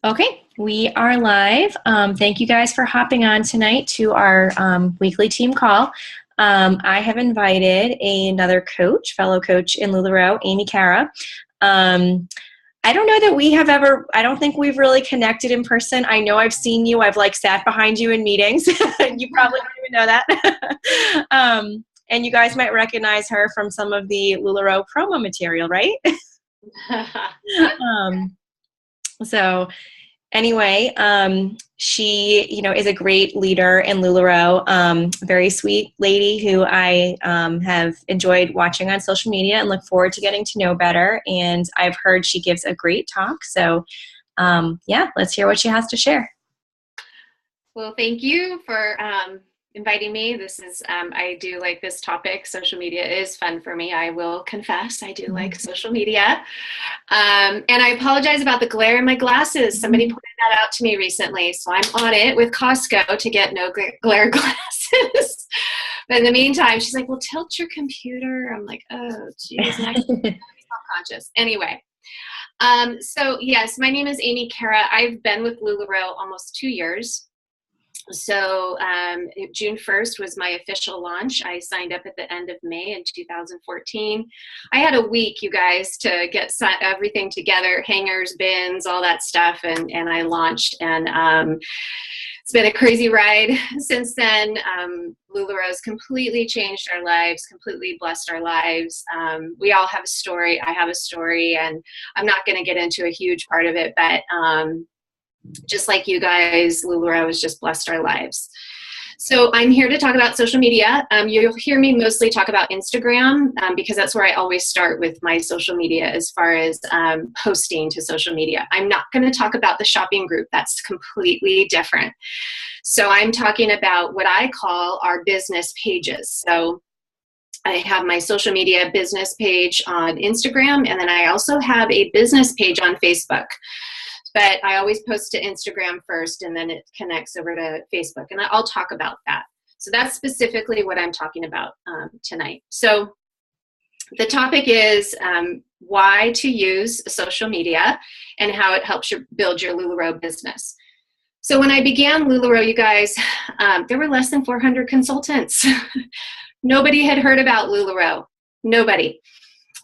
Okay, we are live. Thank you guys for hopping on tonight to our weekly team call. I have invited another coach, fellow coach in LuLaRoe, Amy Cara. I don't know that we have ever, I don't think we've really connected in person. I know I've seen you. I've like sat behind you in meetings. You probably don't even know that. And you guys might recognize her from some of the LuLaRoe promo material, right? um, so anyway, she, is a great leader in LuLaRoe, very sweet lady who I have enjoyed watching on social media and look forward to getting to know better. And I've heard she gives a great talk. So yeah, let's hear what she has to share. Well, thank you for inviting me. I do like this topic. Social media is fun for me. I will confess, I do like social media. And I apologize about the glare in my glasses. Somebody pointed that out to me recently. So I'm on it with Costco to get no glare glasses. But in the meantime, she's like, well, tilt your computer. I'm like, oh, geez, I'm self-conscious. Anyway. So yes, my name is Amy Cara. I've been with LuLaRoe almost 2 years. So June 1st was my official launch. I signed up at the end of May in 2014. I had a week, you guys, to get everything together, hangers, bins, all that stuff, and I launched. And it's been a crazy ride since then. LuLaRoe's completely changed our lives, completely blessed our lives. We all have a story. I have a story, and I'm not going to get into a huge part of it, but just like you guys, LuLaRoe has just blessed our lives. So I'm here to talk about social media. You'll hear me mostly talk about Instagram because that's where I always start with my social media as far as posting to social media. I'm not going to talk about the shopping group. That's completely different. So I'm talking about what I call our business pages. So I have my social media business page on Instagram, and then I also have a business page on Facebook. But I always post to Instagram first, and then it connects over to Facebook. And I'll talk about that. So that's specifically what I'm talking about tonight. So the topic is why to use social media and how it helps you build your LuLaRoe business. So when I began LuLaRoe, you guys, there were less than 400 consultants. Nobody had heard about LuLaRoe. Nobody.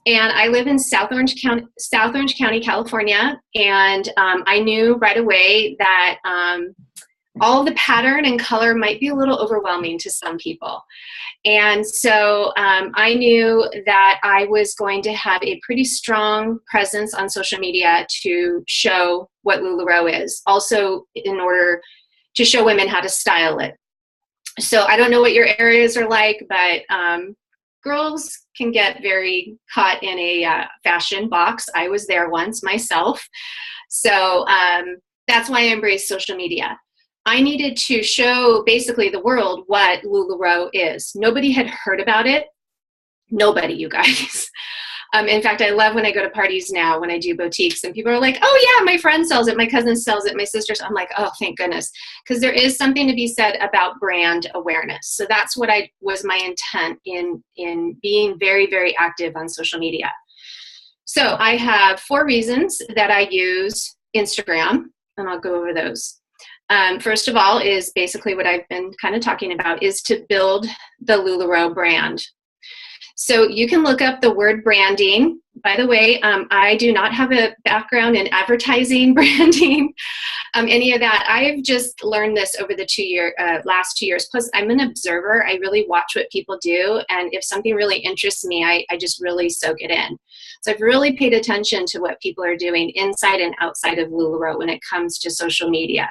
And I live in South Orange County, California, and I knew right away that all the pattern and color might be a little overwhelming to some people. And so I knew that I was going to have a pretty strong presence on social media to show what LuLaRoe is, also in order to show women how to style it. So I don't know what your areas are like, but girls can get very caught in a fashion box. I was there once myself. So that's why I embraced social media. I needed to show basically the world what LuLaRoe is. Nobody had heard about it. Nobody, you guys. In fact, I love when I go to parties now, when I do boutiques, and people are like, oh yeah, my friend sells it, my cousin sells it, my sister's. I'm like, oh, thank goodness. Because there is something to be said about brand awareness. So that's what was my intent in being very, very active on social media. So I have 4 reasons that I use Instagram, and I'll go over those. First of all is basically what I've been kind of talking about, is to build the LuLaRoe brand. So you can look up the word branding. By the way, I do not have a background in advertising, branding, any of that. I've just learned this over the last 2 years. Plus, I'm an observer. I really watch what people do. And if something really interests me, I just really soak it in. So I've really paid attention to what people are doing inside and outside of LuLaRoe when it comes to social media.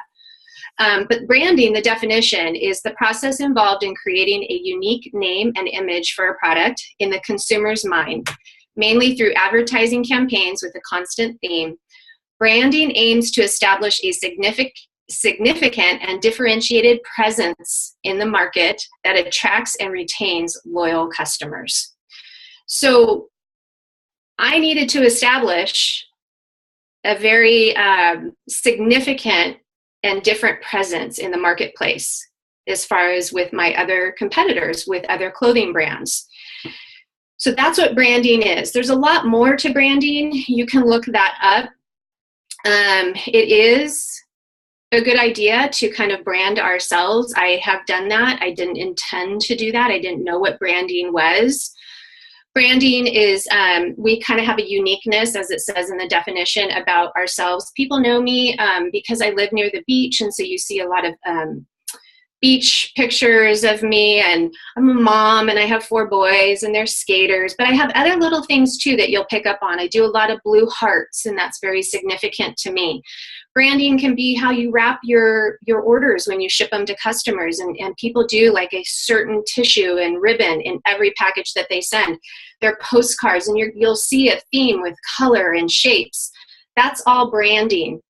But branding, the definition, is the process involved in creating a unique name and image for a product in the consumer's mind, mainly through advertising campaigns with a constant theme. Branding aims to establish a significant and differentiated presence in the market that attracts and retains loyal customers. So I needed to establish a very significant and different presence in the marketplace as far as with my other competitors, with other clothing brands. So that's what branding is. There's a lot more to branding. You can look that up. It is a good idea to kind of brand ourselves. I have done that. I didn't intend to do that. I didn't know what branding was. Branding is, we kind of have a uniqueness, as it says in the definition, about ourselves. People know me because I live near the beach, and so you see a lot of beach pictures of me, and I'm a mom and I have 4 boys and they're skaters, but I have other little things too that you'll pick up on. I do a lot of blue hearts, and that's very significant to me. Branding can be how you wrap your orders when you ship them to customers, and people do like a certain tissue and ribbon in every package that they send. They're postcards, and you'll see a theme with color and shapes. That's all branding.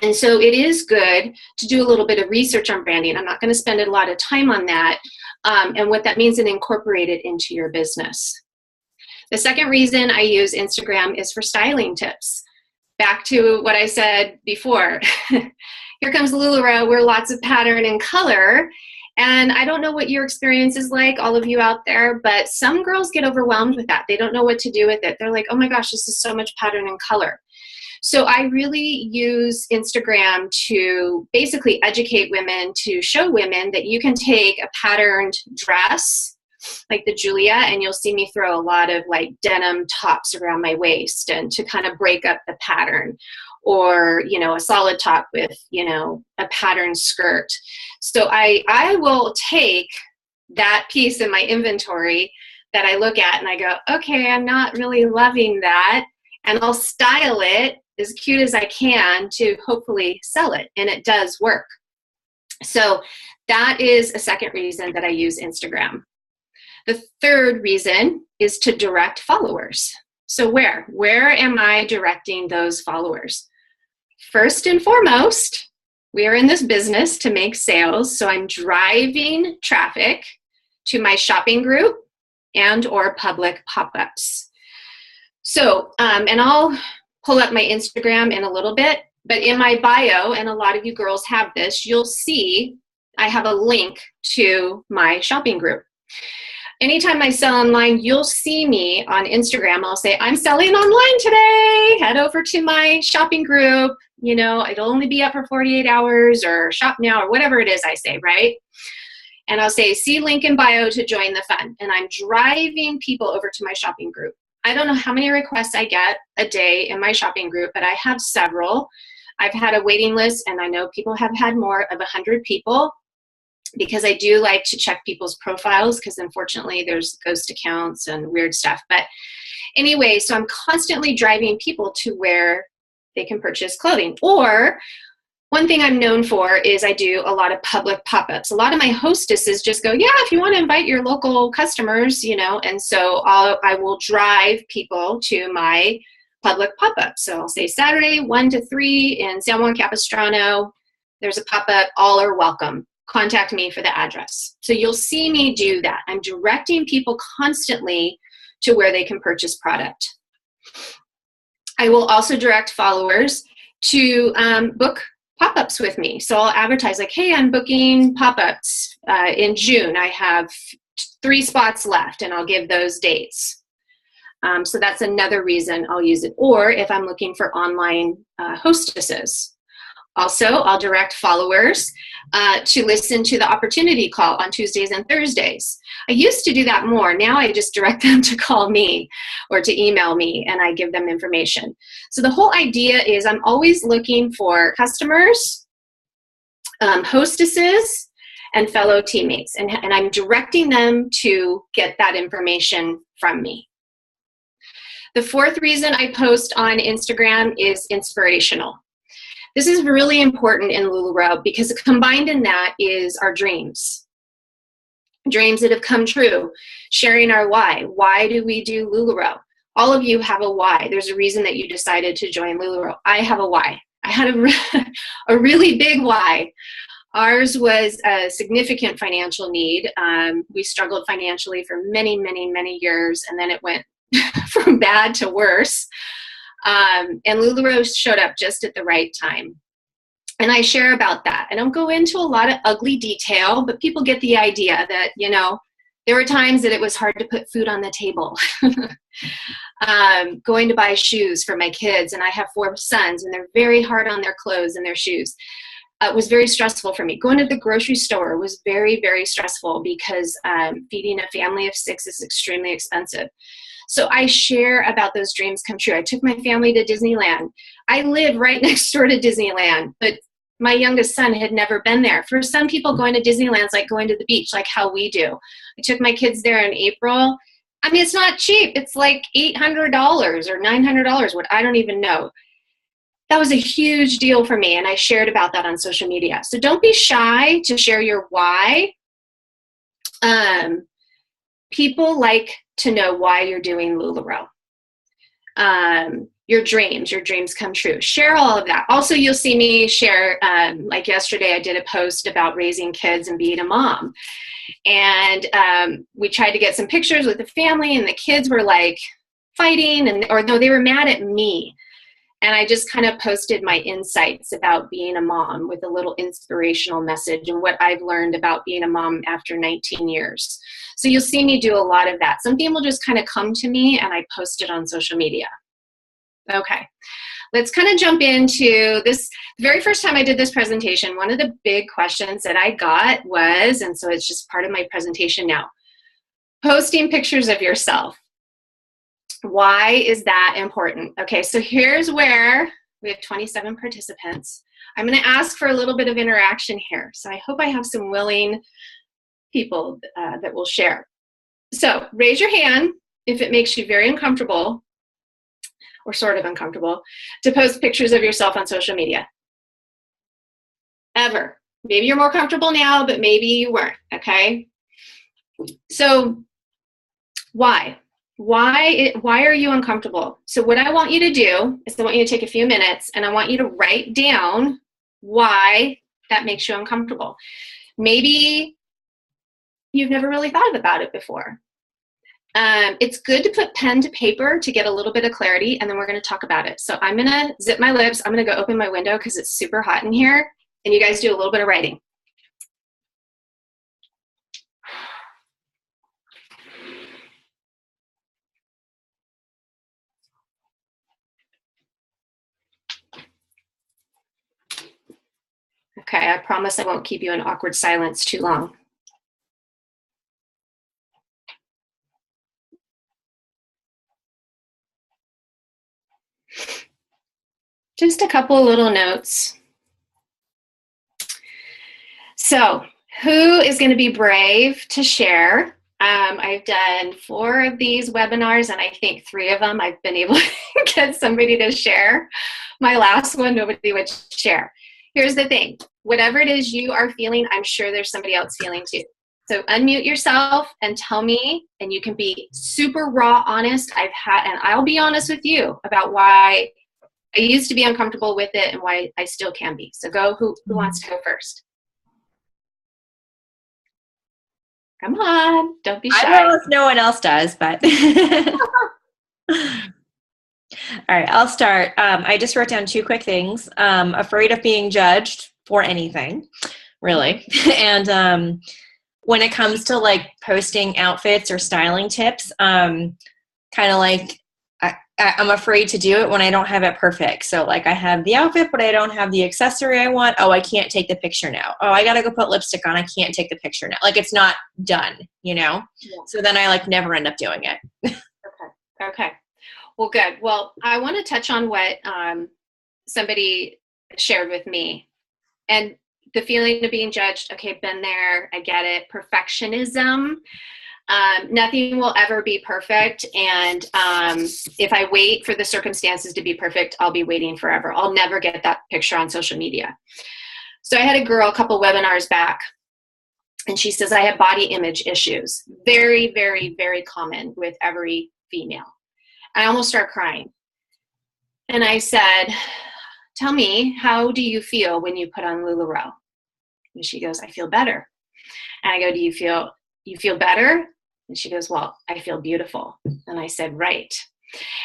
And so it is good to do a little bit of research on branding. I'm not going to spend a lot of time on that, and what that means, and incorporate it into your business. The second reason I use Instagram is for styling tips. Back to what I said before. Here comes LuLaRoe. We're lots of pattern and color. And I don't know what your experience is like, all of you out there, but some girls get overwhelmed with that. They don't know what to do with it. They're like, oh my gosh, this is so much pattern and color. So I really use Instagram to basically educate women, to show women that you can take a patterned dress, like the Julia, and you'll see me throw a lot of like denim tops around my waist, and to kind of break up the pattern, or, you know, a solid top with, you know, a patterned skirt. So I will take that piece in my inventory that I look at and I go, okay, I'm not really loving that, and I'll style it as cute as I can to hopefully sell it, and it does work. So that is a second reason that I use Instagram. The third reason is to direct followers. So where am I directing those followers? First and foremost, we are in this business to make sales, so I'm driving traffic to my shopping group and or public pop-ups. So, and I'll pull up my Instagram in a little bit, but in my bio, and a lot of you girls have this, you'll see I have a link to my shopping group. Anytime I sell online, you'll see me on Instagram. I'll say, I'm selling online today. Head over to my shopping group. You know, it'll only be up for 48 hours, or shop now, or whatever it is I say, right? And I'll say, see link in bio to join the fun. And I'm driving people over to my shopping group. I don't know how many requests I get a day in my shopping group, but I have several. I've had a waiting list, and I know people have had more of 100 people, because I do like to check people's profiles, because unfortunately there's ghost accounts and weird stuff. But anyway, so I'm constantly driving people to where they can purchase clothing. Or one thing I'm known for is I do a lot of public pop-ups. A lot of my hostesses just go, yeah, if you want to invite your local customers, you know, and so I will drive people to my public pop-up. So I'll say Saturday, 1 to 3 in San Juan Capistrano, there's a pop-up, all are welcome. Contact me for the address. So you'll see me do that. I'm directing people constantly to where they can purchase product. I will also direct followers to book pop-ups with me. So I'll advertise like, hey, I'm booking pop-ups in June. I have 3 spots left, and I'll give those dates. So that's another reason I'll use it. Or if I'm looking for online hostesses. Also, I'll direct followers to listen to the opportunity call on Tuesdays and Thursdays. I used to do that more. Now I just direct them to call me or to email me, and I give them information. So the whole idea is I'm always looking for customers, hostesses, and fellow teammates, and I'm directing them to get that information from me. The fourth reason I post on Instagram is inspirational. This is really important in LuLaRoe, because combined in that is our dreams. Dreams that have come true. Sharing our why. Why do we do LuLaRoe? All of you have a why. There's a reason that you decided to join LuLaRoe. I have a why. I had a really big why. Ours was a significant financial need. We struggled financially for many, many, many years, and then it went from bad to worse. And LuLaRoe showed up just at the right time. And I share about that. I don't go into a lot of ugly detail, but people get the idea that, you know, there were times that it was hard to put food on the table. Going to buy shoes for my kids, and I have 4 sons, and they're very hard on their clothes and their shoes. It was very stressful for me. Going to the grocery store was very, very stressful because feeding a family of 6 is extremely expensive. So I share about those dreams come true. I took my family to Disneyland. I live right next door to Disneyland, but my youngest son had never been there. For some people, going to Disneyland is like going to the beach, like how we do. I took my kids there in April. I mean, it's not cheap. It's like $800 or $900, what I don't even know. That was a huge deal for me, and I shared about that on social media. So don't be shy to share your why. People like to know why you're doing LuLaRoe. Your dreams come true. Share all of that. Also, you'll see me share, like yesterday, I did a post about raising kids and being a mom. And we tried to get some pictures with the family, and the kids were like fighting, or no, they were mad at me. And I just kind of posted my insights about being a mom with a little inspirational message and what I've learned about being a mom after 19 years. So you'll see me do a lot of that. Something will just kind of come to me, and I post it on social media. Okay, let's kind of jump into this. The very first time I did this presentation, one of the big questions that I got was, and so it's just part of my presentation now, posting pictures of yourself. Why is that important? Okay, so here's where we have 27 participants. I'm going to ask for a little bit of interaction here. So I hope I have some willing people that will share. So raise your hand if it makes you very uncomfortable, or sort of uncomfortable, to post pictures of yourself on social media. Ever. Maybe you're more comfortable now, but maybe you weren't, okay? So why? Why are you uncomfortable? So what I want you to do is I want you to take a few minutes, and I want you to write down why that makes you uncomfortable. Maybe you've never really thought about it before. It's good to put pen to paper to get a little bit of clarity, and then we're going to talk about it. So I'm going to zip my lips. I'm going to go open my window because it's super hot in here, and you guys do a little bit of writing. Okay, I promise I won't keep you in awkward silence too long. Just a couple of little notes. So, who is going to be brave to share? I've done 4 of these webinars, and I think 3 of them I've been able to get somebody to share. My last one, nobody would share. Here's the thing. Whatever it is you are feeling, I'm sure there's somebody else feeling too. So unmute yourself and tell me, and you can be super raw, honest. And I'll be honest with you about why I used to be uncomfortable with it and why I still can be. So go, who wants to go first? Come on, don't be shy. I don't know if no one else does, but. All right, I'll start. I just wrote down 2 quick things. Afraid of being judged for anything, really. And when it comes to like posting outfits or styling tips, kind of like I'm afraid to do it when I don't have it perfect. So like I have the outfit, but I don't have the accessory I want. Oh, I can't take the picture now. Oh, I got to go put lipstick on. I can't take the picture now. Like it's not done, you know? Yeah. So then I like never end up doing it. Okay. Well, good. Well, I want to touch on what somebody shared with me. And the feeling of being judged, okay, been there, I get it. Perfectionism. Nothing will ever be perfect. And if I wait for the circumstances to be perfect, I'll be waiting forever. I'll never get that picture on social media. So I had a girl a couple webinars back, and she says, I have body image issues. Very, very, very common with every female. I almost start crying. And I said, tell me, how do you feel when you put on LuLaRoe? And she goes, I feel better. And I go, do you feel better? And she goes, well, I feel beautiful. And I said, right.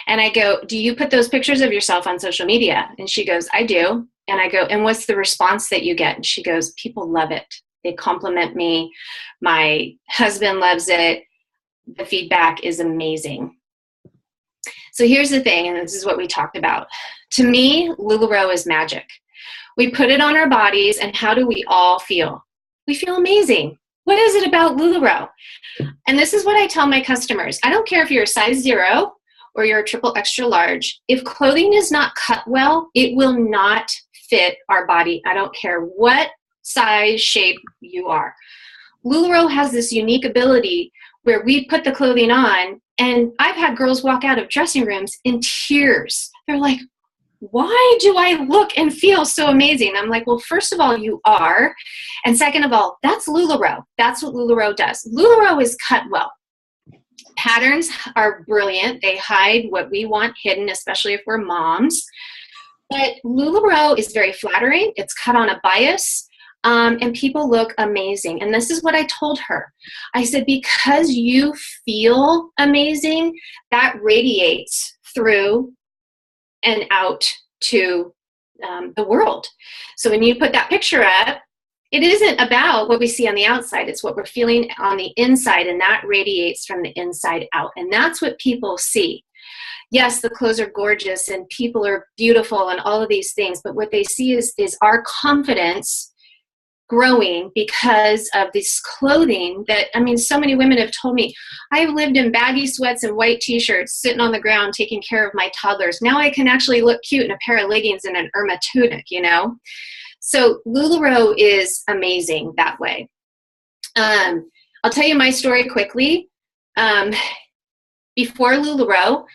And I go, do you put those pictures of yourself on social media? And she goes, I do. And I go, and what's the response that you get? And she goes, people love it. They compliment me. My husband loves it. The feedback is amazing. So here's the thing, and this is what we talked about. To me, LuLaRoe is magic. We put it on our bodies, and how do we all feel? We feel amazing. What is it about LuLaRoe? And this is what I tell my customers. I don't care if you're a size 0 or you're a triple extra large. If clothing is not cut well, it will not fit our body. I don't care what size, shape you are. LuLaRoe has this unique ability where we put the clothing on, and I've had girls walk out of dressing rooms in tears. They're like, why do I look and feel so amazing? I'm like, well, first of all, you are. And second of all, that's LuLaRoe. That's what LuLaRoe does. LuLaRoe is cut well. Patterns are brilliant. They hide what we want hidden, especially if we're moms. But LuLaRoe is very flattering. It's cut on a bias. And people look amazing. And this is what I told her. I said, because you feel amazing, that radiates through and out to the world. So when you put that picture up, it isn't about what we see on the outside. It's what we're feeling on the inside, and that radiates from the inside out. And that's what people see. Yes, the clothes are gorgeous and people are beautiful and all of these things, but what they see is our confidence growing because of this clothing that, I mean, so many women have told me, I've lived in baggy sweats and white t-shirts sitting on the ground taking care of my toddlers. Now I can actually look cute in a pair of leggings and an Irma tunic, you know? So LuLaRoe is amazing that way. I'll tell you my story quickly. Before LuLaRoe,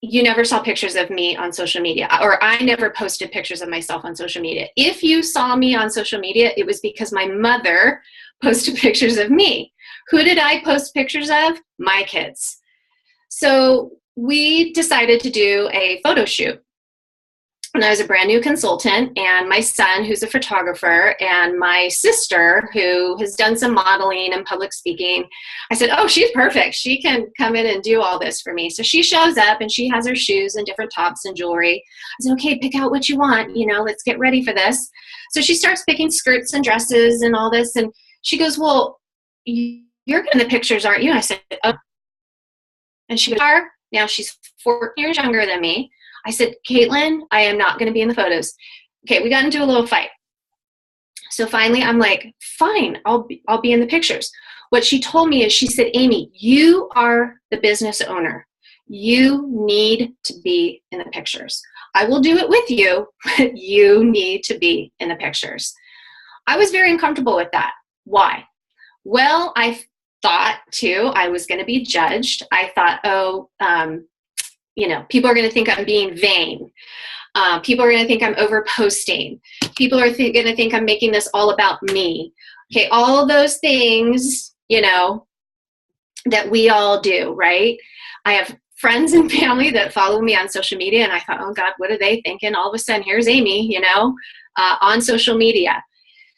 you never saw pictures of me on social media, or I never posted pictures of myself on social media. If you saw me on social media, it was because my mother posted pictures of me. Who did I post pictures of? My kids. So we decided to do a photo shoot. And I was a brand new consultant, and my son, who's a photographer, and my sister, who has done some modeling and public speaking, I said, oh, she's perfect. She can come in and do all this for me. So she shows up, and she has her shoes and different tops and jewelry. I said, okay, pick out what you want. You know, let's get ready for this. So she starts picking skirts and dresses and all this. And she goes, well, you're in the pictures, aren't you? I said, oh. And she goes, now she's 14 years younger than me. I said, Caitlin, I am not going to be in the photos. Okay, we got into a little fight. So finally, I'm like, fine, I'll be in the pictures. What she told me is, she said, Amy, you are the business owner. You need to be in the pictures. I will do it with you, but you need to be in the pictures. I was very uncomfortable with that. Why? Well, I thought too, I was going to be judged. I thought, oh, you know, people are going to think I'm being vain. People are going to think I'm over-posting. People are going to think I'm making this all about me. Okay, all of those things, you know, that we all do, right? I have friends and family that follow me on social media, and I thought, oh God, what are they thinking? All of a sudden, here's Amy, you know, on social media.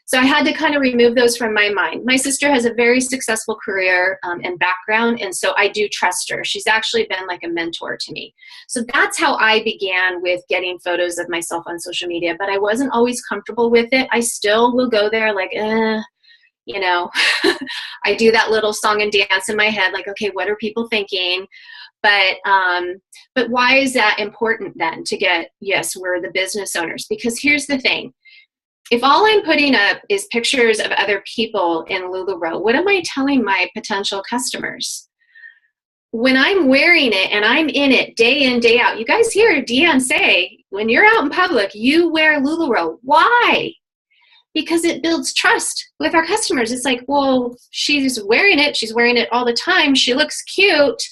So I had to kind of remove those from my mind. My sister has a very successful career and background, and so I do trust her. She's actually been like a mentor to me. So that's how I began with getting photos of myself on social media, but I wasn't always comfortable with it. I still will go there like, you know, I do that little song and dance in my head, like, okay, what are people thinking? But why is that important then to get, yes, we're the business owners? Because here's the thing. If all I'm putting up is pictures of other people in LuLaRoe, what am I telling my potential customers? When I'm wearing it and I'm in it day in, day out, you guys hear Deanne say, when you're out in public, you wear LuLaRoe. Why? Because it builds trust with our customers. It's like, well, she's wearing it. She's wearing it all the time. She looks cute.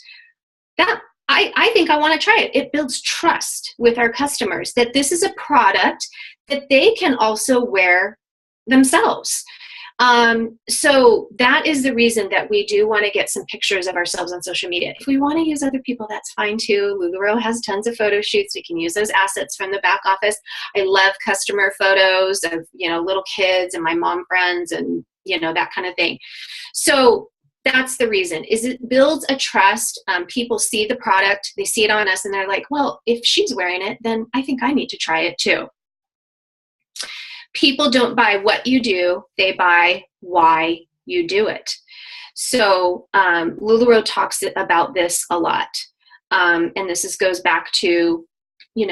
That I think I want to try it. It builds trust with our customers that this is a product that they can also wear themselves. So that is the reason that we do want to get some pictures of ourselves on social media. If we want to use other people, that's fine too. LuLaRoe has tons of photo shoots. We can use those assets from the back office. I love customer photos of, you know, little kids and my mom friends and, you know, that kind of thing. So that's the reason, is it builds a trust. People see the product, they see it on us, and they're like, well, if she's wearing it, then I think I need to try it too. People don't buy what you do, they buy why you do it. So LuLaRoe talks about this a lot. And this goes back to,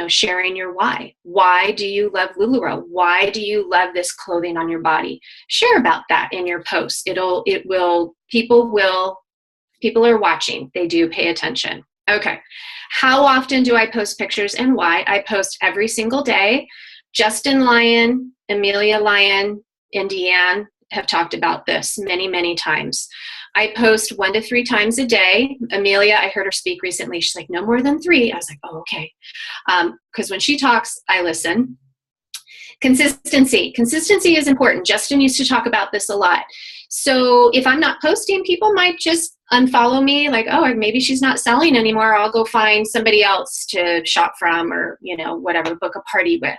sharing your why. Why do you love LuLaRoe? Why do you love this clothing on your body? Share about that in your posts. People are watching. They do pay attention. Okay. How often do I post pictures and why? I post every single day. Justin Lyon, Amelia Lyon, and Deanne have talked about this many, many times. I post 1 to 3 times a day. Amelia, I heard her speak recently. She's like, no more than 3. I was like, oh, okay. Because when she talks, I listen. Consistency. Consistency is important. Justin used to talk about this a lot. So if I'm not posting, people might just unfollow me, like, oh, maybe she's not selling anymore. I'll go find somebody else to shop from, or, whatever, book a party with.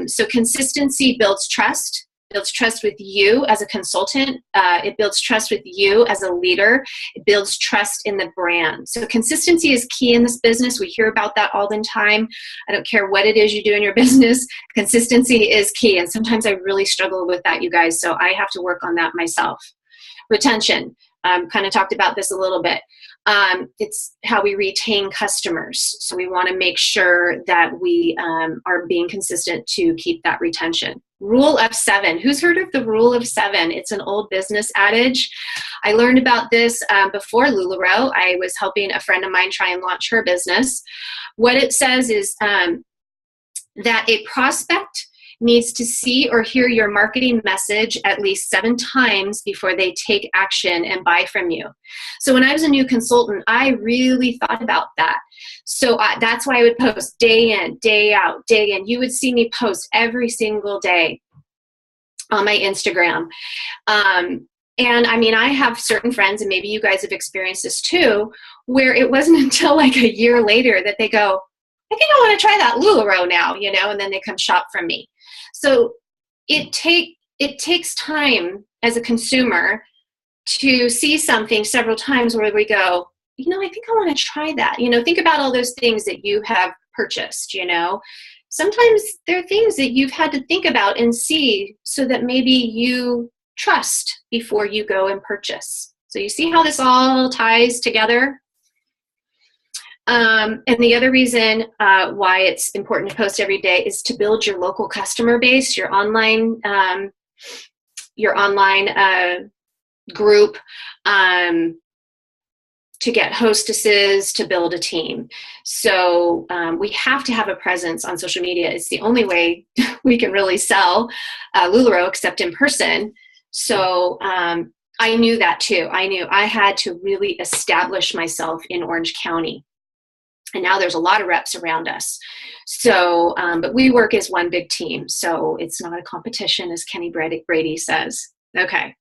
So consistency builds trust. Builds trust with you as a consultant. It builds trust with you as a leader. It builds trust in the brand. So consistency is key in this business. We hear about that all the time. I don't care what it is you do in your business. Consistency is key. And sometimes I really struggle with that, you guys. So I have to work on that myself. Retention. Kind of talked about this a little bit. It's how we retain customers. So we want to make sure that we are being consistent to keep that retention. Rule of 7. Who's heard of the rule of 7? It's an old business adage. I learned about this before LuLaRoe. I was helping a friend of mine try and launch her business. What it says is that a prospect needs to see or hear your marketing message at least 7 times before they take action and buy from you. So when I was a new consultant, I really thought about that. So that's why I would post day in, day out, day in. You would see me post every single day on my Instagram. And I mean, I have certain friends, and maybe you guys have experienced this too, where it wasn't until like a year later that they go, I think I want to try that LuLaRoe now, and then they come shop from me. So it takes time as a consumer to see something several times where we go, I think I want to try that. Think about all those things that you have purchased, Sometimes there are things that you've had to think about and see so that maybe you trust before you go and purchase. So you see how this all ties together? And the other reason why it's important to post every day is to build your local customer base, your online group, to get hostesses, to build a team. So we have to have a presence on social media. It's the only way we can really sell LuLaRoe, except in person. So I knew that too. I knew I had to really establish myself in Orange County. And now there's a lot of reps around us. So, but we work as one big team. So it's not a competition, as Kenny Brady says. Okay.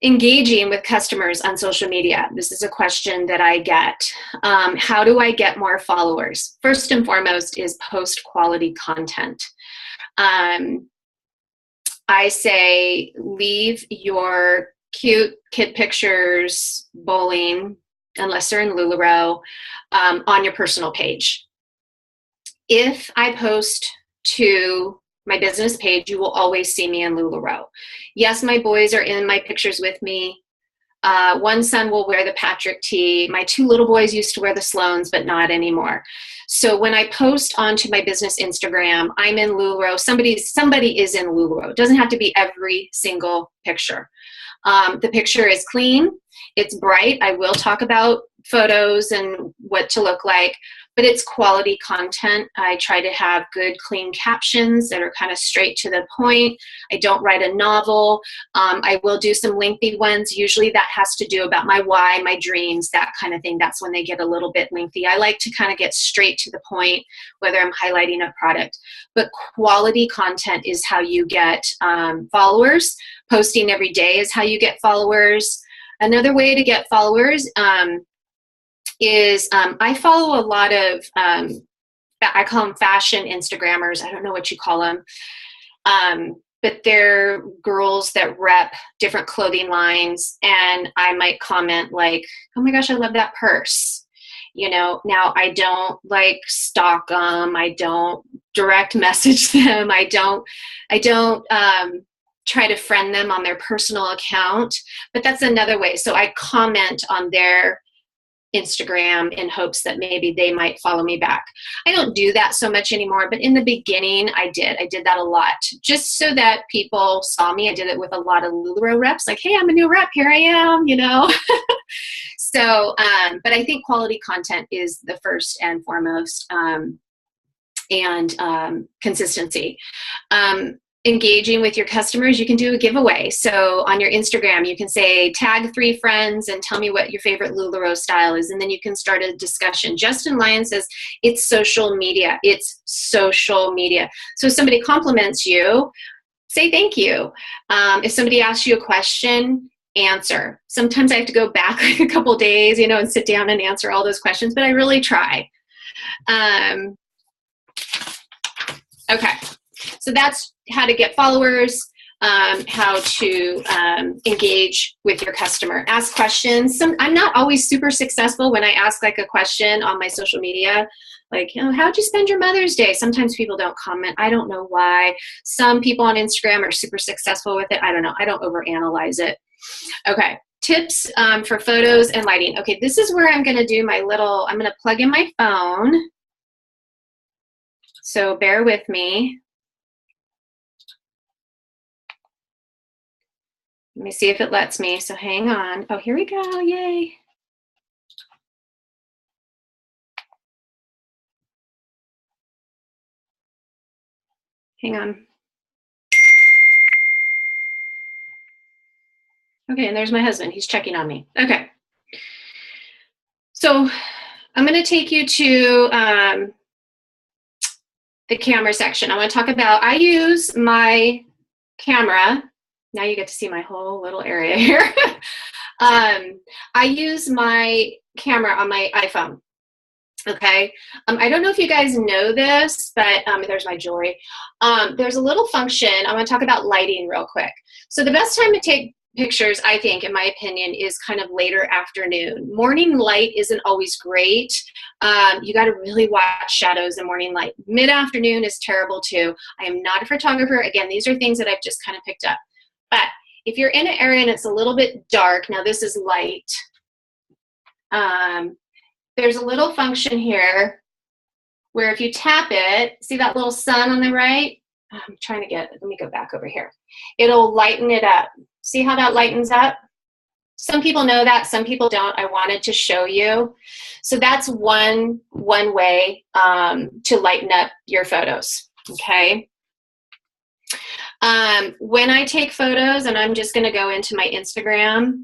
Engaging with customers on social media. This is a question that I get. How do I get more followers? First and foremost is post quality content. I say leave your cute kid pictures bowling, unless they're in LuLaRoe, on your personal page. If I post to my business page, you will always see me in LuLaRoe. Yes, my boys are in my pictures with me. One son will wear the Patrick tee. My 2 little boys used to wear the Sloans, but not anymore. So when I post onto my business Instagram, I'm in LuLaRoe. Somebody is in LuLaRoe. It doesn't have to be every single picture. The picture is clean. It's bright. I will talk about photos and what to look like, but it's quality content. I try to have good, clean captions that are kind of straight to the point. I don't write a novel. I will do some lengthy ones. Usually that has to do about my why, my dreams, that kind of thing. That's when they get a little bit lengthy. I like to kind of get straight to the point, whether I'm highlighting a product. But quality content is how you get followers. Posting every day is how you get followers. Another way to get followers is I follow a lot of, I call them fashion Instagrammers. I don't know what you call them. But they're girls that rep different clothing lines. And I might comment like, oh my gosh, I love that purse. Now I don't like stalk them. I don't direct message them. I don't try to friend them on their personal account, but that's another way. So I comment on their Instagram in hopes that maybe they might follow me back. I don't do that so much anymore, but in the beginning I did that a lot, just so that people saw me. I did it with a lot of LuLaRoe reps, like, hey, I'm a new rep, here I am, you know. So, but I think quality content is the first and foremost, and consistency. Engaging with your customers, you can do a giveaway. So on your Instagram, you can say, tag 3 friends and tell me what your favorite LuLaRoe style is. And then you can start a discussion. Justin Lyon says, it's social media. It's social media. So if somebody compliments you, say thank you. If somebody asks you a question, answer. Sometimes I have to go back like a couple days, you know, and sit down and answer all those questions, but I really try. Okay. So that's how to get followers, how to engage with your customer. Ask questions. I'm not always super successful when I ask like a question on my social media, like, you know, how'd you spend your Mother's Day? Sometimes people don't comment. I don't know why. Some people on Instagram are super successful with it. I don't know. I don't overanalyze it. Okay. Tips for photos and lighting. Okay, this is where I'm going to do my little, I'm going to plug in my phone. So bear with me. Let me see if it lets me, so hang on. Oh, here we go, yay. Hang on. Okay, and there's my husband, he's checking on me. Okay. So I'm gonna take you to the camera section. I wanna talk about, I use my camera. Now you get to see my whole little area here. I use my camera on my iPhone. Okay. I don't know if you guys know this, but there's my jewelry. There's a little function. I want to talk about lighting real quick. So the best time to take pictures, I think, in my opinion, is kind of later afternoon. Morning light isn't always great. You got to really watch shadows in morning light. Mid-afternoon is terrible too. I am not a photographer. Again, these are things that I've just kind of picked up. But if you're in an area and it's a little bit dark, now this is light, there's a little function here where if you tap it, see that little sun on the right? I'm trying to get, let me go back over here. It'll lighten it up. See how that lightens up? Some people know that, some people don't. I wanted to show you. So that's one way to lighten up your photos, okay? When I take photos, and I'm just gonna go into my Instagram,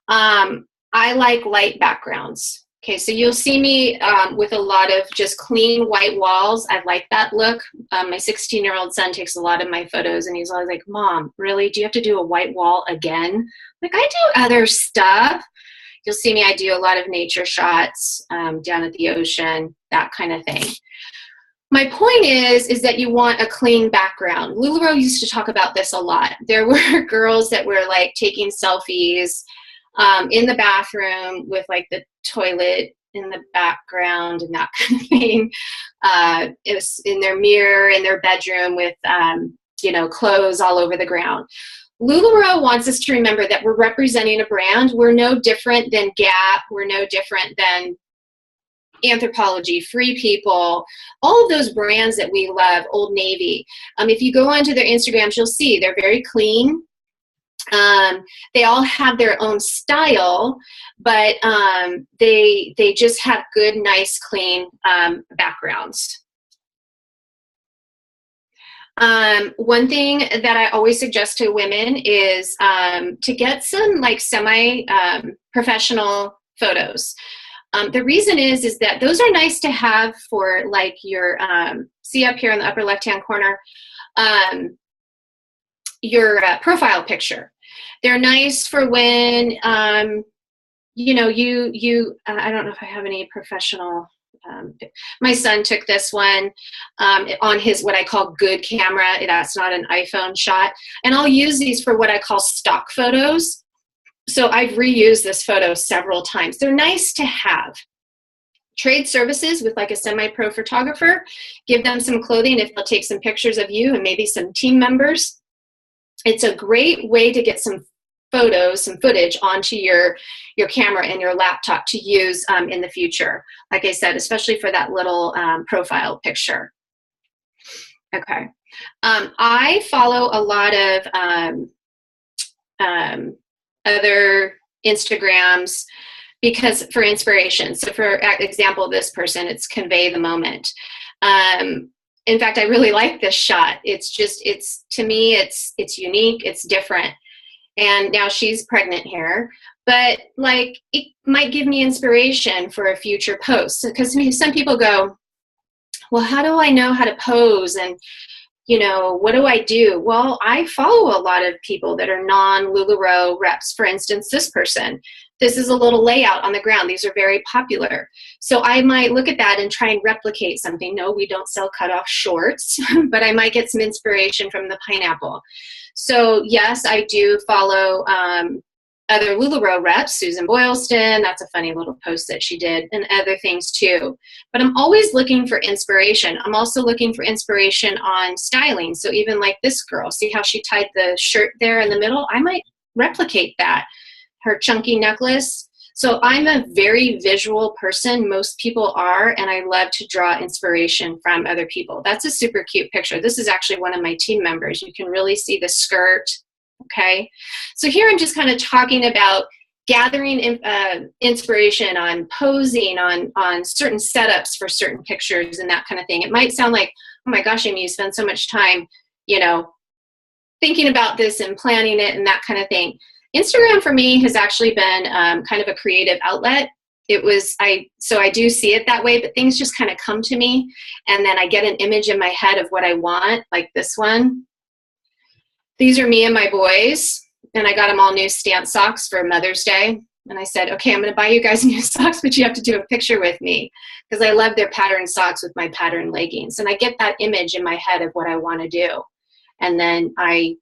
I like light backgrounds. Okay, so you'll see me with a lot of just clean white walls. I like that look. My 16-year-old son takes a lot of my photos, and he's always like, Mom, really? Do you have to do a white wall again? Like, I do other stuff. You'll see me, I do a lot of nature shots down at the ocean, that kind of thing. My point is that you want a clean background. LuLaRoe used to talk about this a lot. There were girls that were like taking selfies in the bathroom with like the toilet in the background and that kind of thing. It was in their mirror in their bedroom with, you know, clothes all over the ground. LuLaRoe wants us to remember that we're representing a brand. We're no different than Gap. We're no different than Anthropologie, Free People, all of those brands that we love, Old Navy. If you go onto their Instagrams, you'll see they're very clean. They all have their own style, but they just have good, nice, clean backgrounds. One thing that I always suggest to women is to get some like semi-professional photos. The reason is that those are nice to have for like your, see up here in the upper left-hand corner, your profile picture. They're nice for when, you know, I don't know if I have any professional, my son took this one on his, what I call good camera. That's not an iPhone shot. And I'll use these for what I call stock photos. So I've reused this photo several times. They're nice to have. Trade services with like a semi-pro photographer, give them some clothing if they'll take some pictures of you and maybe some team members. it's a great way to get some photos, some footage onto your camera and your laptop to use in the future. Like I said, especially for that little profile picture. Okay. I follow a lot of other Instagrams because for inspiration. So for example, this person, it's Convey the Moment. In fact, I really like this shot. It's to me, it's unique, it's different. And now she's pregnant here, but like it might give me inspiration for a future post. Because some people go, well, how do I know how to pose? And, you know, what do I do? Well, I follow a lot of people that are non-LuLaRoe reps. For instance, this person. This is a little layout on the ground. These are very popular. So I might look at that and try and replicate something. No, we don't sell cutoff shorts, but I might get some inspiration from the pineapple. So yes, I do follow other LuLaRoe reps, Susan Boylston, that's a funny little post that she did, and other things too. But I'm always looking for inspiration. I'm also looking for inspiration on styling. So even like this girl, see how she tied the shirt there in the middle? I might replicate that. Her chunky necklace. So I'm a very visual person. Most people are, and I love to draw inspiration from other people. That's a super cute picture. This is actually one of my team members. You can really see the skirt, okay? So here I'm just kind of talking about gathering inspiration on posing, on certain setups for certain pictures and that kind of thing. It might sound like, oh my gosh, Amy, you spend so much time, you know, thinking about this and planning it and that kind of thing. Instagram for me has actually been kind of a creative outlet. So I do see it that way, but things just kind of come to me, and then I get an image in my head of what I want, like this one. These are me and my boys, and I got them all new Stance socks for Mother's Day. And I said, okay, I'm going to buy you guys new socks, but you have to do a picture with me, because I love their patterned socks with my patterned leggings. And I get that image in my head of what I want to do. And then I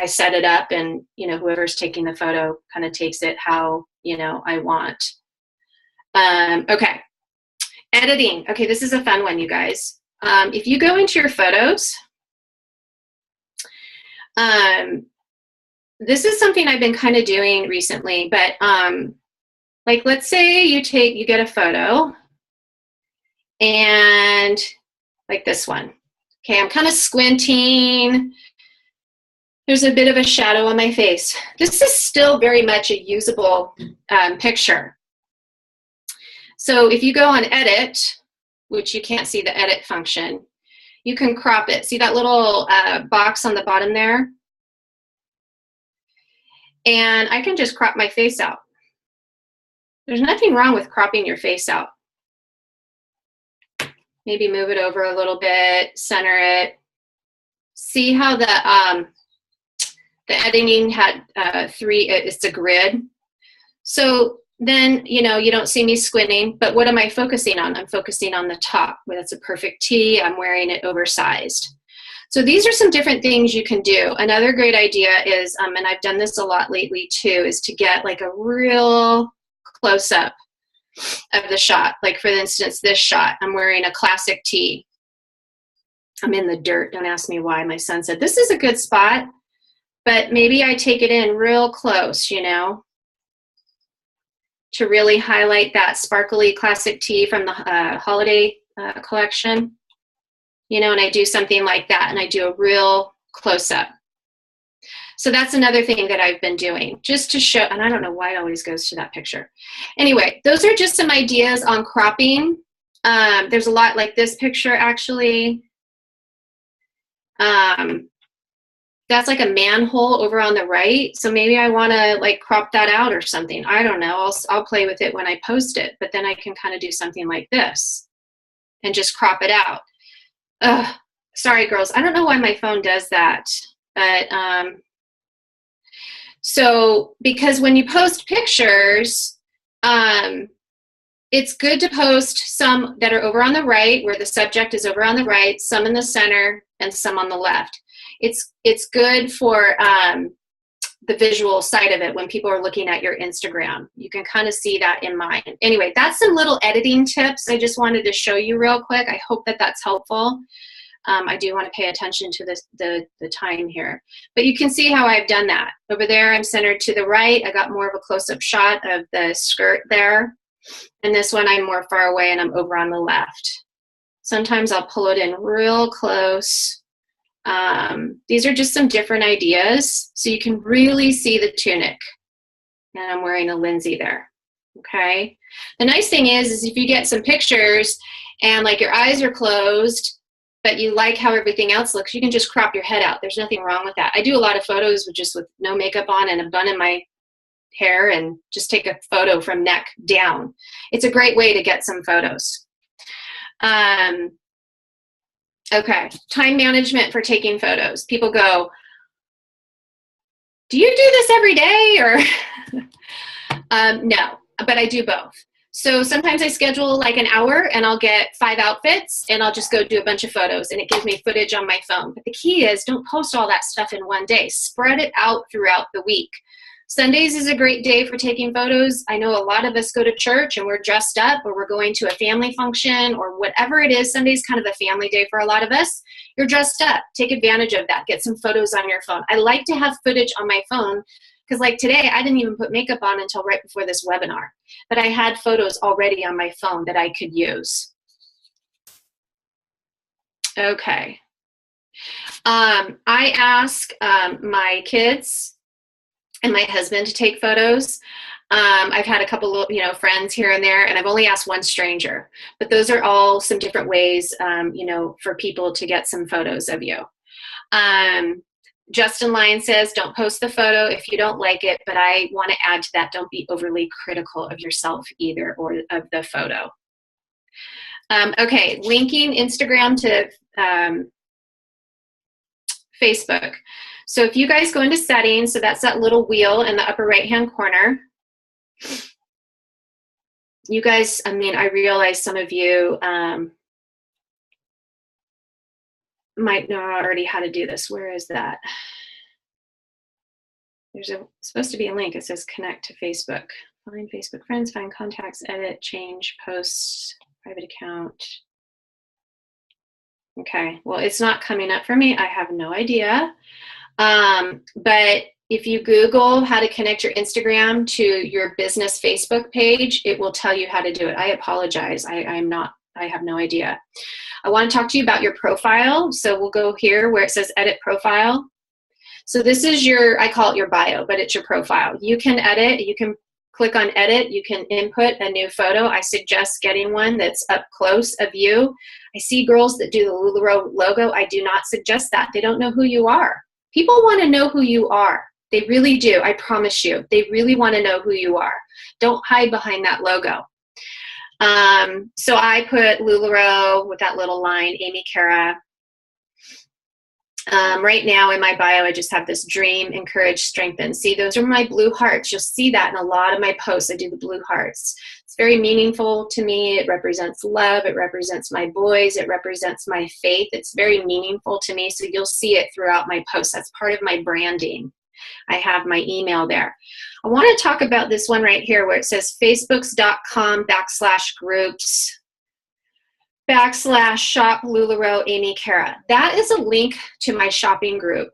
set it up, and, you know, whoever's taking the photo kind of takes it how, you know, I want. Okay. Editing. Okay, this is a fun one, you guys. If you go into your photos, this is something I've been kind of doing recently, but like let's say you get a photo, and like this one. Okay, I'm kind of squinting. There's a bit of a shadow on my face. This is still very much a usable picture. So if you go on edit, which you can't see the edit function, you can crop it. See that little box on the bottom there? And I can just crop my face out. There's nothing wrong with cropping your face out. Maybe move it over a little bit, center it. See how the editing had it's a grid. So then, you know, you don't see me squinting, but what am I focusing on? I'm focusing on the top, where that's a perfect tee. I'm wearing it oversized. So these are some different things you can do. Another great idea is, and I've done this a lot lately too, is to get like a real close-up of the shot. Like for instance, this shot, I'm wearing a classic tee. I'm in the dirt. Don't ask me why. My son said, this is a good spot. But maybe I take it in real close, you know, to really highlight that sparkly classic tee from the holiday collection, you know, and I do something like that, and I do a real close-up. So that's another thing that I've been doing, just to show, and I don't know why it always goes to that picture. Anyway, those are just some ideas on cropping. There's a lot like this picture, actually. That's like a manhole over on the right. So maybe I want to like crop that out or something. I don't know. I'll play with it when I post it, but then I can kind of do something like this and just crop it out. Ugh, sorry, girls. I don't know why my phone does that, but so because when you post pictures, it's good to post some that are over on the right, where the subject is over on the right, some in the center, and some on the left. It's good for the visual side of it when people are looking at your Instagram. You can kind of see that in mine. Anyway, that's some little editing tips I just wanted to show you real quick. I hope that that's helpful. I do want to pay attention to this, the time here. But you can see how I've done that. Over there, I'm centered to the right. I got more of a close-up shot of the skirt there. And this one, I'm more far away and I'm over on the left. Sometimes I'll pull it in real close. These are just some different ideas. So you can really see the tunic. And I'm wearing a linsey there. Okay. The nice thing is if you get some pictures and like your eyes are closed, but you like how everything else looks, you can just crop your head out. There's nothing wrong with that. I do a lot of photos with no makeup on and a bun in my hair and just take a photo from neck down. It's a great way to get some photos. Okay, time management for taking photos. People go, do you do this every day? Or no, but I do both. So sometimes I schedule like an hour and I'll get 5 outfits and I'll just go do a bunch of photos and it gives me footage on my phone. But the key is don't post all that stuff in one day. Spread it out throughout the week. Sundays is a great day for taking photos. I know a lot of us go to church and we're dressed up or we're going to a family function or whatever it is. Sunday's kind of a family day for a lot of us. You're dressed up. Take advantage of that. Get some photos on your phone. I like to have footage on my phone because like today, I didn't even put makeup on until right before this webinar. But I had photos already on my phone that I could use. Okay. I ask my kids and my husband to take photos. I've had a couple of, friends here and there, and I've only asked one stranger. But those are all some different ways, for people to get some photos of you. Justin Lyon says, don't post the photo if you don't like it, but I want to add to that, don't be overly critical of yourself either or of the photo. Okay, linking Instagram to Facebook. So if you guys go into settings, so that's that little wheel in the upper right-hand corner. You guys, I realize some of you might know already how to do this. Where is that? There's supposed to be a link. It says connect to Facebook. Find Facebook friends, find contacts, edit, change, posts, private account. Okay, well, it's not coming up for me. I have no idea. But if you Google how to connect your Instagram to your business Facebook page, it will tell you how to do it. I apologize. I have no idea. I want to talk to you about your profile. So we'll go here where it says edit profile. So this is I call it your bio, but it's your profile. You can edit, you can click on edit, you can input a new photo. I suggest getting one that's up close of you. I see girls that do the LuLaRoe logo. I do not suggest that. They don't know who you are. People want to know who you are. They really do. I promise you. They really want to know who you are. Don't hide behind that logo. So I put LuLaRoe with that little line, Amy Cara. Right now in my bio, I just have this dream, encourage, strengthen. See, those are my blue hearts. You'll see that in a lot of my posts. I do the blue hearts. It's very meaningful to me. It represents love. It represents my boys. It represents my faith. It's very meaningful to me. So you'll see it throughout my posts. That's part of my branding. I have my email there. I want to talk about this one right here where it says facebook.com/groups/shop LuLaRoe Amy Cara. That is a link to my shopping group.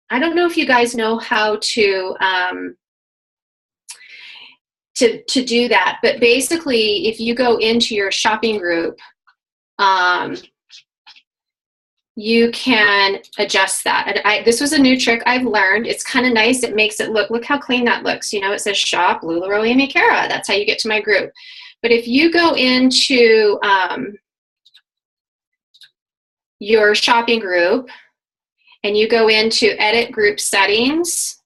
I don't know if you guys know how to do that, but basically if you go into your shopping group, you can adjust that. And this was a new trick I've learned. It's kind of nice. It makes it look how clean that looks. It says shop LuLaRoe Amy Cara. That's how you get to my group. But if you go into your shopping group and you go into edit group settings,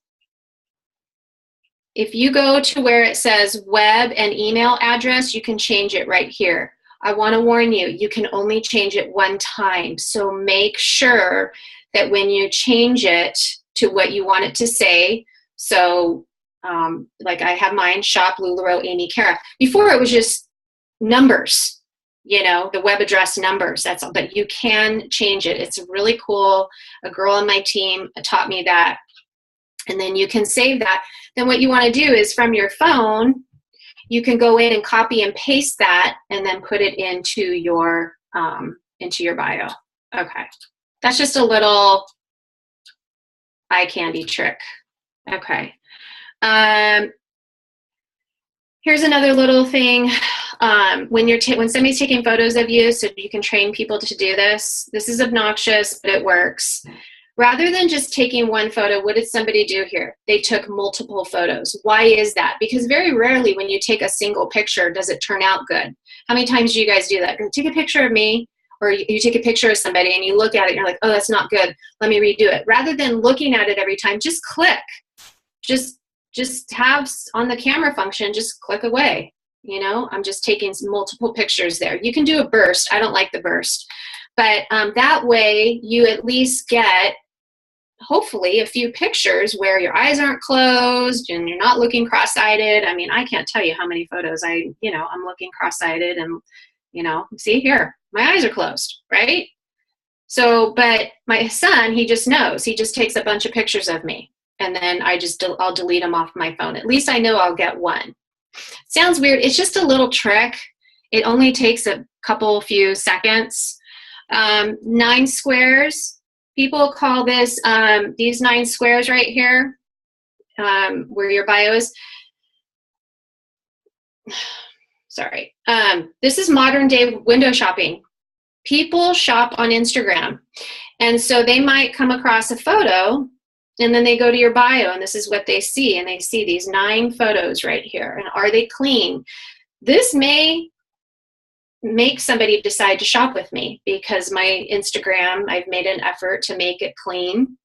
if you go to where it says web and email address, you can change it right here. I want to warn you, you can only change it one time. So make sure that when you change it to what you want it to say, so like I have mine, shop LuLaRoe Amy Cara. Before it was just numbers, the web address numbers, that's all, but you can change it. It's really cool. A girl on my team taught me that. And then you can save that. Then what you want to do is from your phone, you can go in and copy and paste that and then put it into your bio. Okay. That's just a little eye candy trick. Okay. Here's another little thing. When somebody's taking photos of you, so you can train people to do this. This is obnoxious, but it works. Rather than just taking one photo, what did somebody do here? They took multiple photos. Why is that? Because very rarely when you take a single picture, does it turn out good? How many times do you guys do that? Take a picture of me, or you take a picture of somebody and you look at it and you're like, oh, that's not good. Let me redo it. Rather than looking at it every time, just click. Just have on the camera function, just click away. You know, I'm just taking multiple pictures there. You can do a burst. I don't like the burst. But that way you at least get, hopefully, a few pictures where your eyes aren't closed and you're not looking cross-eyed. I mean, I can't tell you how many photos I'm looking cross-eyed and, see here, my eyes are closed, right? So, but my son, he just knows. He just takes a bunch of pictures of me. And then I'll delete them off my phone. At least I know I'll get one. Sounds weird. It's just a little trick. It only takes a few seconds. 9 squares. People call this, these 9 squares right here, where your bio is. Sorry. This is modern day window shopping. People shop on Instagram. And so they might come across a photo and then they go to your bio and this is what they see. And they see these 9 photos right here. And are they clean? This may make somebody decide to shop with me because my Instagram, I've made an effort to make it clean.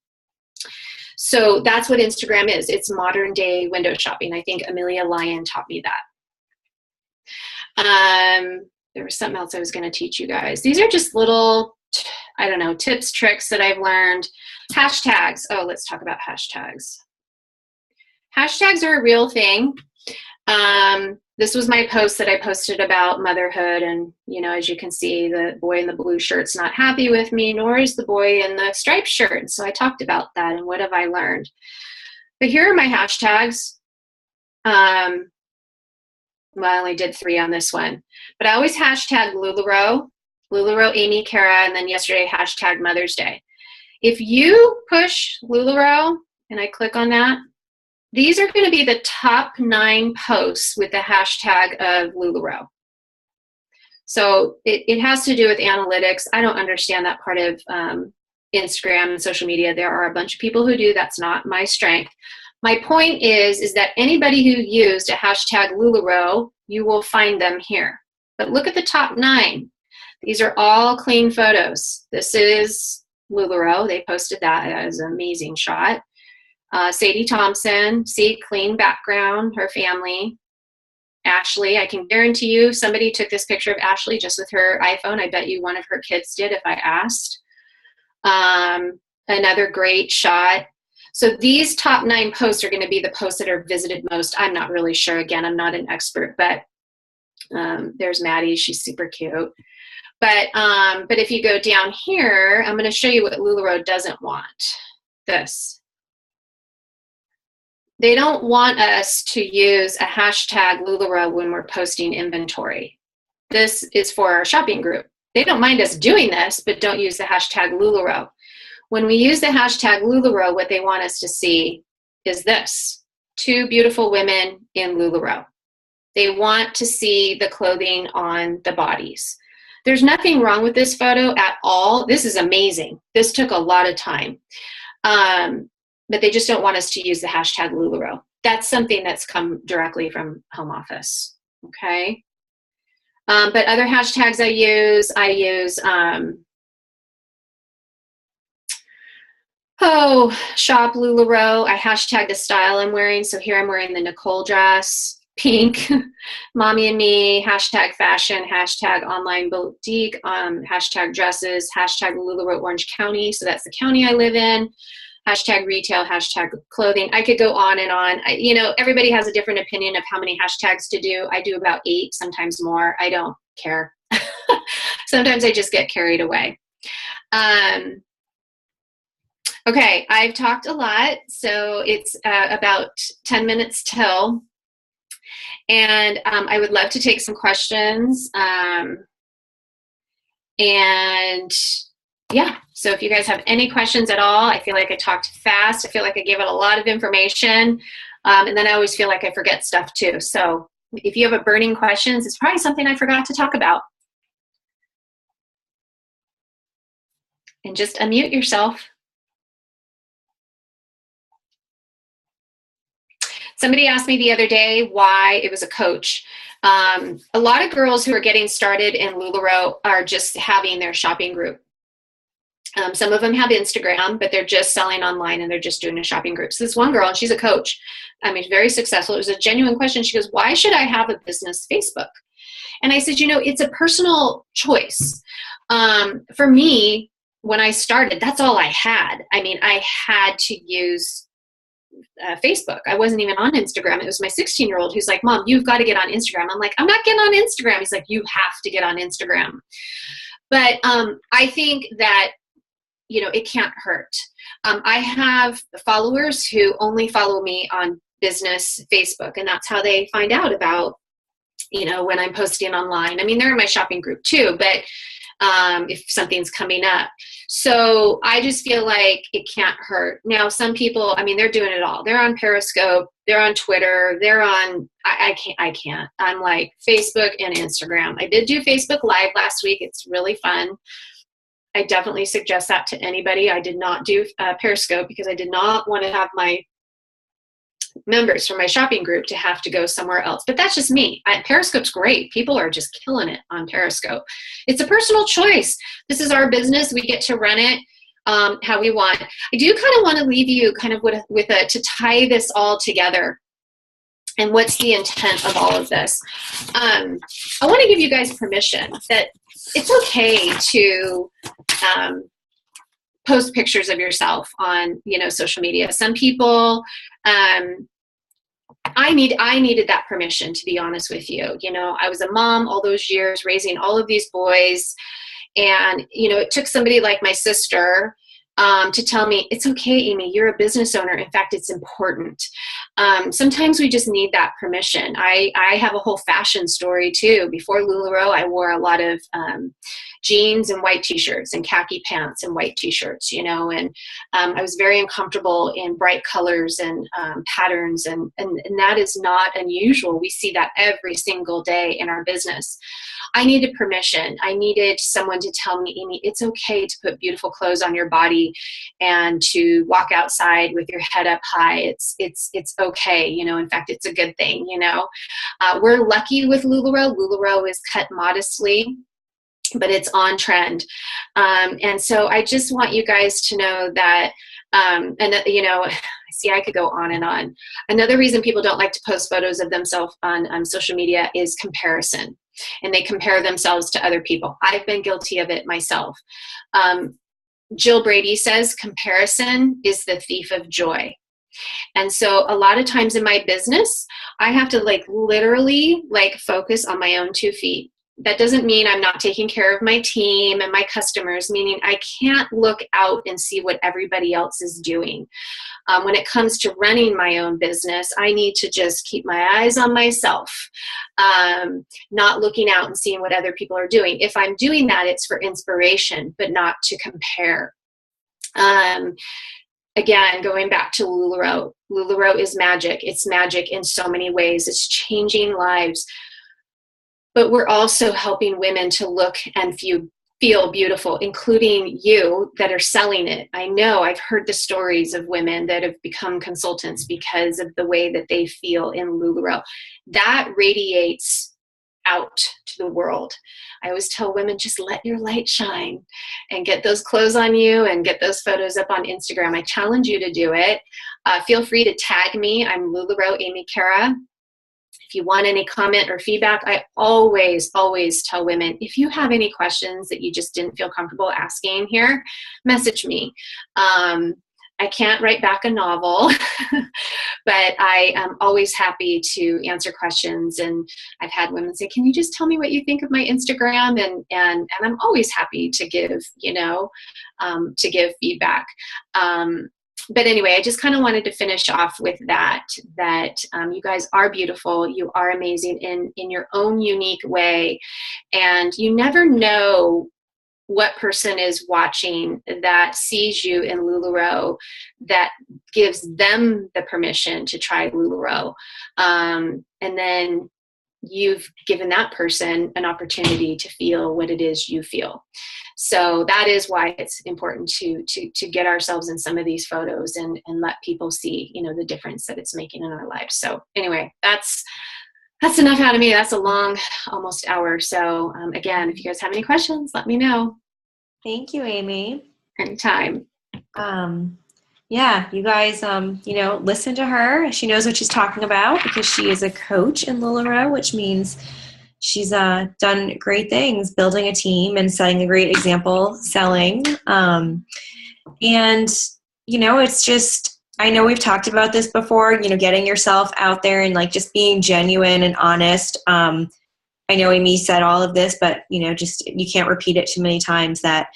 So that's what Instagram is. It's modern day window shopping. I think Amelia Lyon taught me that. There was something else I was going to teach you guys. These are just little, I don't know, tips, tricks that I've learned. Hashtags. Oh, let's talk about hashtags. Hashtags are a real thing. This was my post that I posted about motherhood. And, as you can see, the boy in the blue shirt's not happy with me, nor is the boy in the striped shirt. So I talked about that and what have I learned. But here are my hashtags. Well, I only did 3 on this one. But I always hashtag LuLaRoe, Amy, Kara, and then yesterday, hashtag Mother's Day. If you push LuLaRoe, and I click on that, these are going to be the top 9 posts with the hashtag of LuLaRoe. So it has to do with analytics. I don't understand that part of Instagram and social media. There are a bunch of people who do. That's not my strength. My point is that anybody who used a hashtag LuLaRoe, you will find them here. But look at the top 9. These are all clean photos. This is LuLaRoe. They posted that. That is an amazing shot. Sadie Thompson, see, clean background, her family. Ashley, I can guarantee you somebody took this picture of Ashley just with her iPhone. I bet you one of her kids did if I asked. Another great shot. So these top 9 posts are going to be the posts that are visited most. I'm not really sure. Again, I'm not an expert, but there's Maddie. She's super cute. But if you go down here, I'm going to show you what LuLaRoe doesn't want. This. They don't want us to use a hashtag LuLaRoe when we're posting inventory. This is for our shopping group. They don't mind us doing this, but don't use the hashtag LuLaRoe. When we use the hashtag LuLaRoe, what they want us to see is this: 2 beautiful women in LuLaRoe. They want to see the clothing on the bodies. There's nothing wrong with this photo at all. This is amazing. This took a lot of time. But they just don't want us to use the hashtag LuLaRoe. That's something that's come directly from home office, okay? But other hashtags I use shop LuLaRoe. I hashtag the style I'm wearing. So here I'm wearing the Nicole dress, pink, mommy and me, hashtag fashion, hashtag online boutique, hashtag dresses, hashtag LuLaRoe Orange County. So that's the county I live in. Hashtag retail, hashtag clothing. I could go on and on. Everybody has a different opinion of how many hashtags to do. I do about 8, sometimes more. I don't care. Sometimes I just get carried away. Okay, I've talked a lot, so it's about 10 minutes till. And I would love to take some questions. And yeah, so if you guys have any questions at all, I feel like I talked fast. I feel like I gave out a lot of information. And then I always feel like I forget stuff too. So if you have a burning questions, it's probably something I forgot to talk about. And just unmute yourself. Somebody asked me the other day why it was a coach. A lot of girls who are getting started in LuLaRoe are just having their shopping group. Some of them have Instagram, but they're just selling online and they're just doing a shopping group. So this one girl, and she's a coach, I mean, very successful. It was a genuine question. She goes, why should I have a business Facebook? And I said, you know, it's a personal choice. For me, when I started, that's all I had. I mean, I had to use Facebook. I wasn't even on Instagram. It was my 16-year-old who's like, Mom, you've got to get on Instagram. I'm like, I'm not getting on Instagram. He's like, you have to get on Instagram. But I think that, you know, it can't hurt. I have followers who only follow me on business Facebook, and that's how they find out about, you know, when I'm posting online. I mean, they're in my shopping group too, but if something's coming up. So I just feel like it can't hurt. Now, some people, I mean, they're doing it all. They're on Periscope, they're on Twitter, they're on, I can't. I'm like Facebook and Instagram. I did do Facebook Live last week. It's really fun. I definitely suggest that to anybody. I did not do Periscope because I did not want to have my members from my shopping group to have to go somewhere else. But that's just me. Periscope's great. People are just killing it on Periscope. It's a personal choice. This is our business. We get to run it how we want. I do kind of want to leave you kind of to tie this all together. And what's the intent of all of this? I want to give you guys permission that it's okay to post pictures of yourself on, you know, social media. Some people, I needed that permission, to be honest with you. You know, I was a mom all those years raising all of these boys. And, you know, it took somebody like my sister to tell me, it's okay, Amy, you're a business owner. In fact, it's important. Sometimes we just need that permission. I have a whole fashion story too. Before LuLaRoe, I wore a lot of jeans and white t-shirts and khaki pants and white t-shirts, you know, and I was very uncomfortable in bright colors and patterns, and that is not unusual. We see that every single day in our business. I needed permission. I needed someone to tell me, Amy, it's okay to put beautiful clothes on your body and to walk outside with your head up high. It's okay. You know, in fact, it's a good thing, you know. We're lucky with LuLaRoe. LuLaRoe is cut modestly, but it's on trend. And so I just want you guys to know that, and you know, see, I could go on and on. Another reason people don't like to post photos of themselves on social media is comparison. And they compare themselves to other people. I've been guilty of it myself. Jill Brady says comparison is the thief of joy. And so a lot of times in my business, I have to literally focus on my own 2 feet. That doesn't mean I'm not taking care of my team and my customers, meaning I can't look out and see what everybody else is doing. When it comes to running my own business, I need to just keep my eyes on myself, not looking out and seeing what other people are doing. If I'm doing that, it's for inspiration, but not to compare. Again, going back to LuLaRoe, LuLaRoe is magic. It's magic in so many ways. It's changing lives. But we're also helping women to look and feel beautiful, including you that are selling it. I know I've heard the stories of women that have become consultants because of the way that they feel in LuLaRoe. That radiates out to the world. I always tell women, just let your light shine and get those clothes on you and get those photos up on Instagram. I challenge you to do it. Feel free to tag me. I'm LuLaRoe Amy Cara. If you want any comment or feedback, I always tell women, if you have any questions that you just didn't feel comfortable asking here, message me. I can't write back a novel, but I am always happy to answer questions. And I've had women say, can you just tell me what you think of my Instagram? And I'm always happy to give, to give feedback. But anyway, I just kind of wanted to finish off with that you guys are beautiful. You are amazing in your own unique way. And you never know what person is watching that sees you in LuLaRoe that gives them the permission to try LuLaRoe. And then you've given that person an opportunity to feel what it is you feel. So that is why it's important to get ourselves in some of these photos and let people see, the difference that it's making in our lives. So anyway, that's enough out of me. That's a long, almost hour. So again, if you guys have any questions, let me know. Thank you, Amy. Anytime. Yeah, you guys, listen to her. She knows what she's talking about because she is a coach in LuLaRoe, which means she's done great things, building a team and setting a great example, selling. And, it's just, I know we've talked about this before, getting yourself out there and like just being genuine and honest. I know Amy said all of this, but, just you can't repeat it too many times, that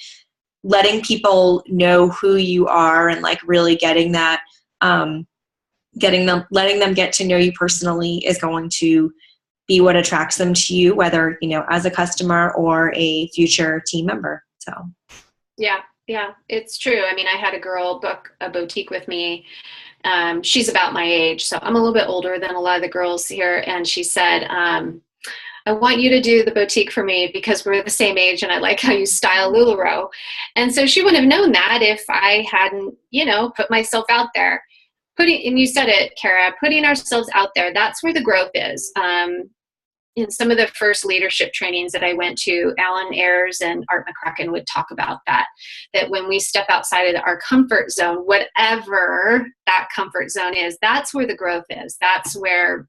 letting people know who you are and like really getting that, letting them get to know you personally is going to be what attracts them to you, whether, as a customer or a future team member. So. Yeah, it's true. I mean, I had a girl book a boutique with me. She's about my age, so I'm a little bit older than a lot of the girls here. And she said, I want you to do the boutique for me because we're the same age and I like how you style LuLaRoe. And so she wouldn't have known that if I hadn't, put myself out there. And you said it, Kara, putting ourselves out there, that's where the growth is. In some of the first leadership trainings that I went to, Alan Ayers and Art McCracken would talk about that when we step outside of our comfort zone, whatever that comfort zone is, that's where the growth is. That's where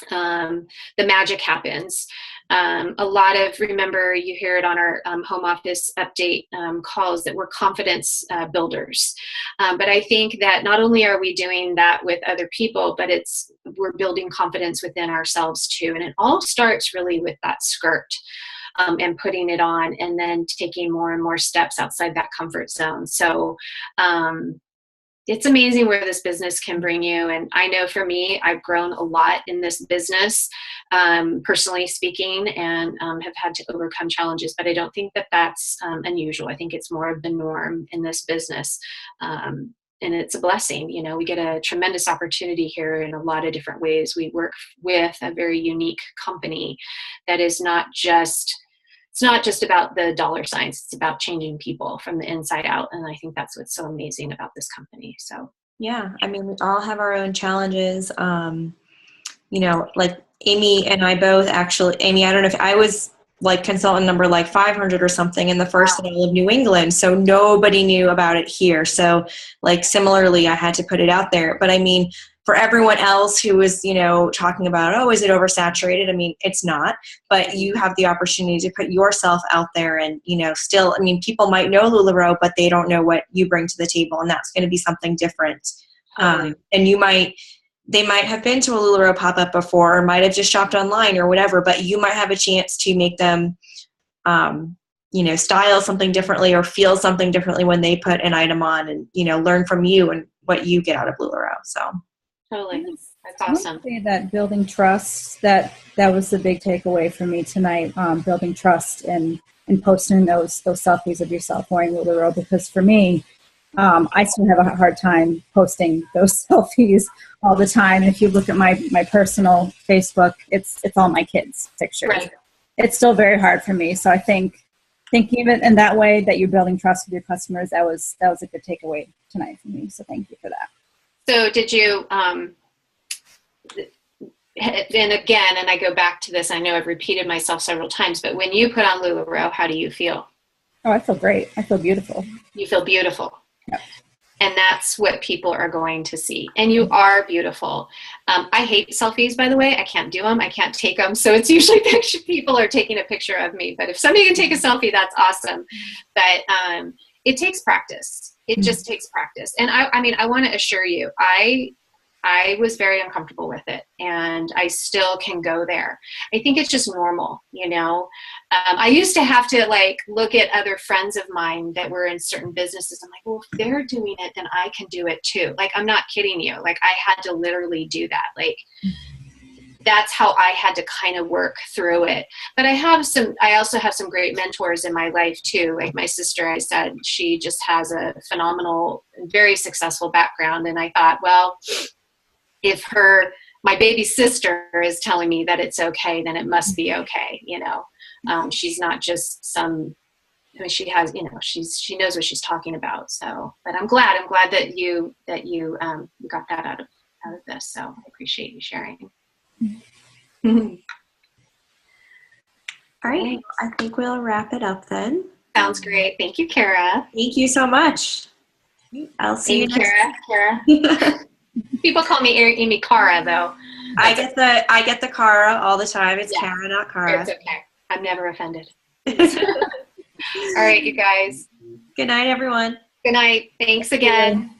the magic happens. A lot of, remember, you hear it on our home office update calls that we're confidence builders. But I think that not only are we doing that with other people, but we're building confidence within ourselves too. And it all starts really with that skirt. And putting it on and then taking more and more steps outside that comfort zone. So it's amazing where this business can bring you. And I know for me, I've grown a lot in this business, personally speaking, and have had to overcome challenges, but I don't think that that's unusual. I think it's more of the norm in this business. And it's a blessing. We get a tremendous opportunity here in a lot of different ways. We work with a very unique company that is it's not just about the dollar signs. It's about changing people from the inside out. And I think that's what's so amazing about this company. So, yeah, I mean, we all have our own challenges. Like Amy and I both actually, Amy, I don't know if I was like consultant number like 500 or something in the first in all of New England. So nobody knew about it here. So like similarly, I had to put it out there. But I mean, for everyone else who was, talking about, oh, is it oversaturated? I mean, it's not, but you have the opportunity to put yourself out there and, still, I mean, people might know LuLaRoe, but they don't know what you bring to the table. And that's going to be something different. And they might have been to a LuLaRoe pop-up before, or might have just shopped online or whatever, but you might have a chance to make them, style something differently or feel something differently when they put an item on and, learn from you and what you get out of LuLaRoe. So. Totally. That's awesome. I would say that building trust, that was the big takeaway for me tonight, building trust and posting those selfies of yourself wearing LuLaRoe, because for me, I still have a hard time posting those selfies all the time. If you look at my personal Facebook, it's all my kids' pictures. Right. It's still very hard for me. So I think thinking of it in that way, that you're building trust with your customers, that was a good takeaway tonight for me. So thank you for that. So did you, and again, and I go back to this, I know I've repeated myself several times, but when you put on LuLaRoe, how do you feel? Oh, I feel great. I feel beautiful. You feel beautiful. Yep. And that's what people are going to see. And you are beautiful. I hate selfies, by the way. I can't do them. I can't take them. So it's usually people are taking a picture of me. But if somebody can take a selfie, that's awesome. But it takes practice. It just takes practice. And I mean, I want to assure you, I was very uncomfortable with it, and I still can go there. I think it's just normal, I used to have to like look at other friends of mine that were in certain businesses. I'm like, well, if they're doing it, then I can do it too. Like, I'm not kidding you. Like, I had to literally do that. Like, that's how I had to kind of work through it. But I also have some great mentors in my life too. Like my sister, I said, she just has a phenomenal, very successful background. And I thought, well, if my baby sister is telling me that it's okay, then it must be okay. She's not just she has, she knows what she's talking about. So, but I'm glad that you got that out of this. So I appreciate you sharing. All right. I think we'll wrap it up then. Sounds great. Thank you, Kara. Thank you so much. I'll see you next Kara. People call me Amy Cara, though. I get the Cara all the time. It's Kara, not Cara. It's okay. I'm never offended. All right, you guys. Good night, everyone. Good night. Thanks again.